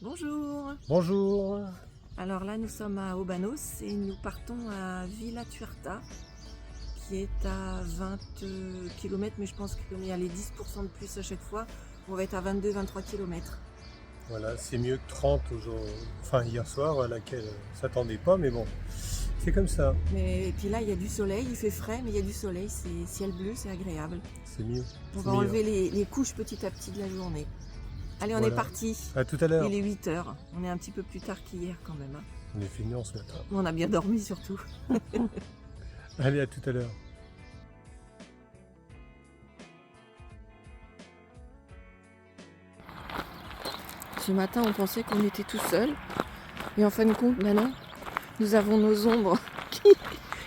Bonjour. Bonjour. Alors là, nous sommes à Obanos et nous partons à Villa Tuerta, qui est à 20 km, mais je pense qu'il y a les 10% de plus à chaque fois. On va être à 22-23 km. Voilà, c'est mieux que 30 aujourd'hui, enfin hier soir, à laquelle on s'attendait pas, mais bon, c'est comme ça, Et puis là, il y a du soleil, il fait frais, mais il y a du soleil, c'est ciel bleu, c'est agréable. c'est mieux, On c'est va meilleur. enlever les couches petit à petit de la journée. Allez, on est Voilà, parti. à tout à l'heure. Il est 8 heures. On est un petit peu plus tard qu'hier quand même, hein. On est feignants ce matin. On a bien dormi surtout. Allez, à tout à l'heure. Ce matin, on pensait qu'on était tout seul. Et en fin de compte, maintenant, nous avons nos ombres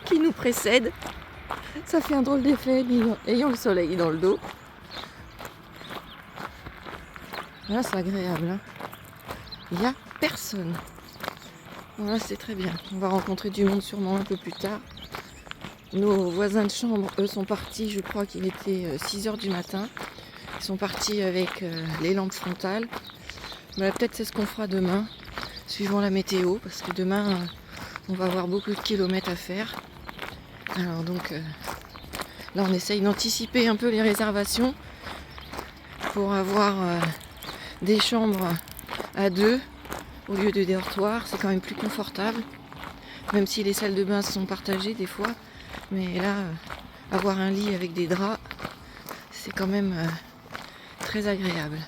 qui nous précèdent. Ça fait un drôle d'effet ayant le soleil dans le dos. Là, c'est agréable, hein. Il n'y a personne. Voilà, c'est très bien. On va rencontrer du monde sûrement un peu plus tard. Nos voisins de chambre, eux, sont partis, je crois qu'il était 6 h du matin. Ils sont partis avec les lampes frontales. Mais peut-être c'est ce qu'on fera demain, suivant la météo, parce que demain, on va avoir beaucoup de kilomètres à faire. Alors donc, là, on essaye d'anticiper un peu les réservations pour avoir des chambres à deux au lieu de dortoirs. C'est quand même plus confortable, même si les salles de bain sont partagées des fois. Mais là, avoir un lit avec des draps, c'est quand même très agréable.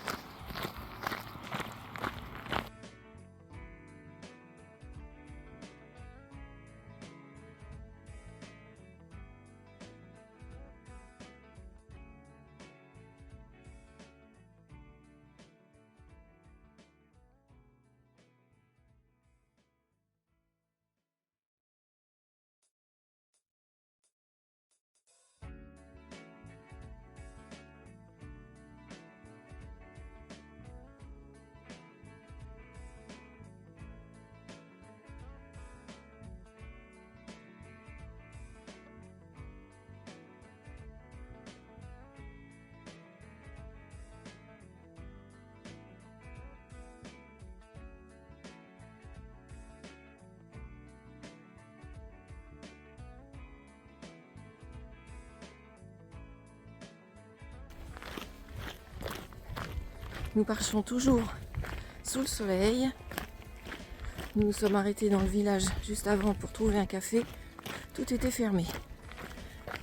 Nous marchons toujours sous le soleil. Nous nous sommes arrêtés dans le village juste avant pour trouver un café. Tout était fermé.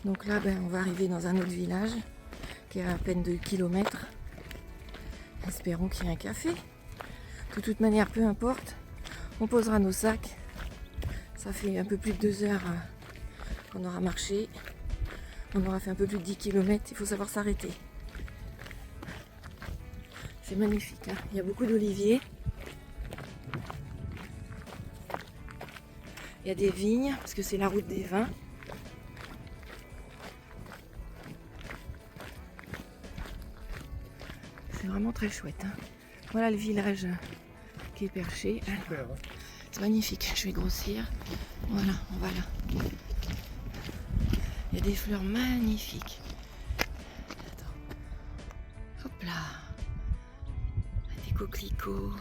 Donc là, on va arriver dans un autre village qui est à peine 2 km. Espérons qu'il y ait un café. De toute manière, peu importe. On posera nos sacs. Ça fait un peu plus de 2 heures qu'on aura marché. On aura fait un peu plus de 10 km. Il faut savoir s'arrêter. C'est magnifique, hein. Il y a beaucoup d'oliviers. Il y a des vignes, parce que c'est la route des vins. C'est vraiment très chouette, hein. Voilà le village qui est perché. Super, hein. C'est magnifique, je vais grossir. Voilà, on va là. Il y a des fleurs magnifiques. Attends. Hop là. Des coquelicots.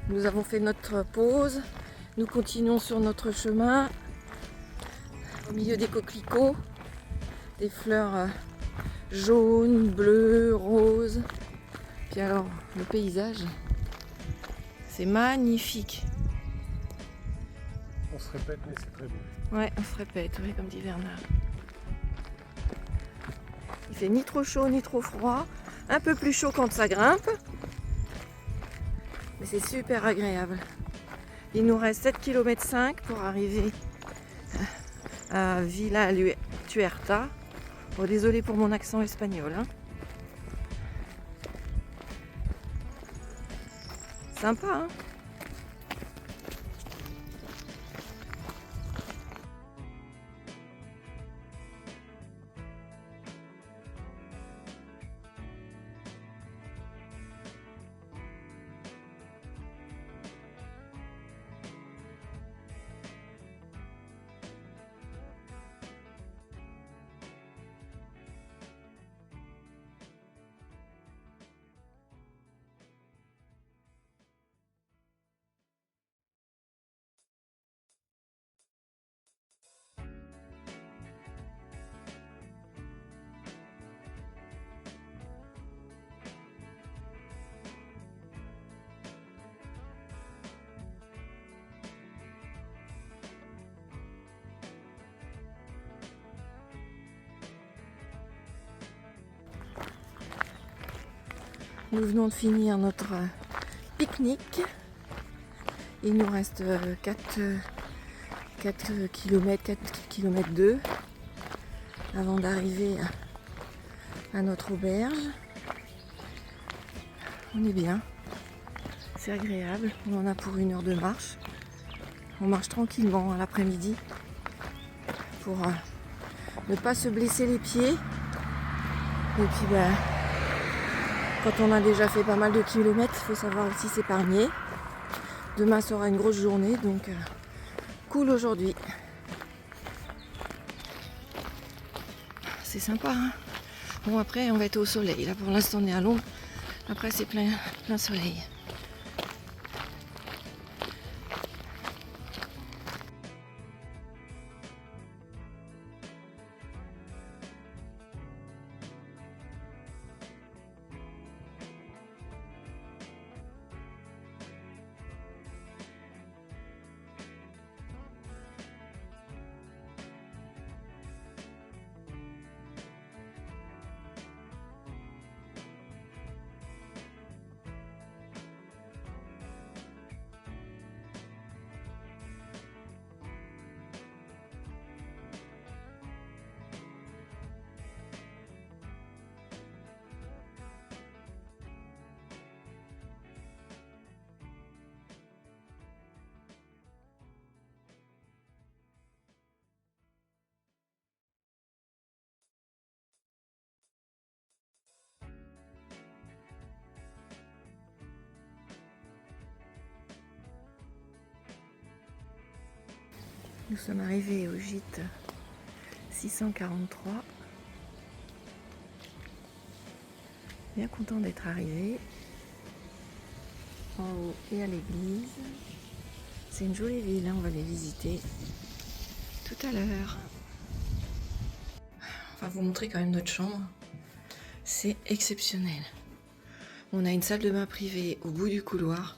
Nous avons fait notre pause Nous continuons sur notre chemin au milieu des coquelicots, des fleurs jaunes, bleues, roses. Puis alors, le paysage, c'est magnifique. On se répète, mais c'est très beau. Ouais, on se répète, oui, comme dit Bernard. Il fait ni trop chaud ni trop froid, un peu plus chaud quand ça grimpe, mais c'est super agréable. Il nous reste 7,5 km pour arriver à Villa Tuerta. Oh, désolé pour mon accent espagnol. Hein. Sympa, hein? Nous venons de finir notre pique-nique. Il nous reste 4 km, 4 km 2 avant d'arriver à notre auberge. On est bien, c'est agréable, on en a pour 1 heure de marche. On marche tranquillement à l'après-midi pour ne pas se blesser les pieds. Et puis quand on a déjà fait pas mal de kilomètres, il faut savoir aussi s'épargner. Demain sera une grosse journée, donc cool aujourd'hui. C'est sympa, hein? Bon, après on va être au soleil. Là pour l'instant on est à l'ombre. Après c'est plein soleil. Nous sommes arrivés au gîte 643. Bien content d'être arrivés. En haut et à l'église. C'est une jolie ville, hein, on va les visiter tout à l'heure. On va vous montrer quand même notre chambre. C'est exceptionnel. On a une salle de bain privée au bout du couloir,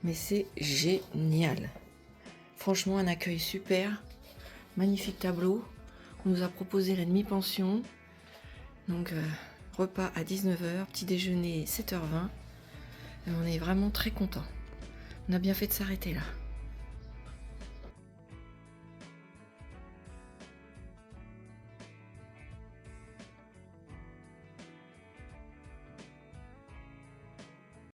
mais c'est génial. Franchement, un accueil super, magnifique tableau. On nous a proposé la demi-pension, donc repas à 19h, petit déjeuner 7h20. Et on est vraiment très content. On a bien fait de s'arrêter là.